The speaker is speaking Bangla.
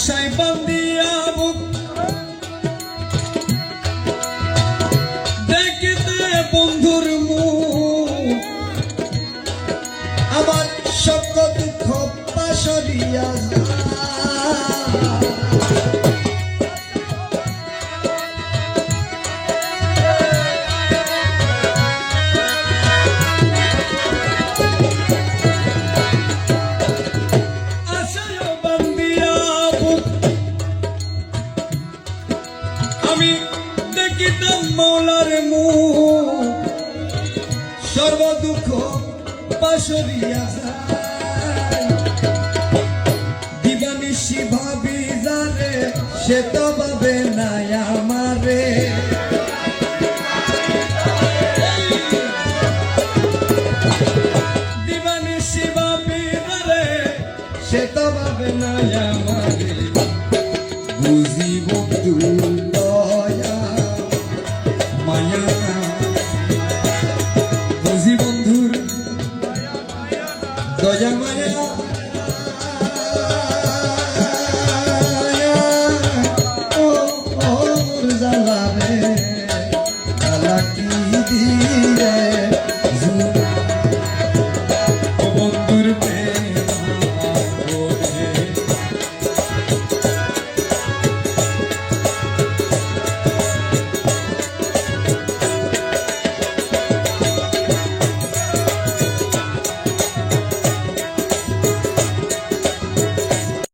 আশায় বান্ধিয়া বুক দেখিতে বন্ধুর মুখ আমার সকল দুঃখ পাশরিয়া আমি দেখিতাম মৌলার মুখ সর্ব দুঃখ পাশরিয়া দিবানিশি ভাবি জানে সে তো ভাবে নাই আমারে দিবানিশি ভাবি জানে সে তো ভাবে নাই আমারে বুঝি বন্ধু মায়া বুঝি বন্ধুর দয়া মায়া ও জ্বালা রে জ্বালা কি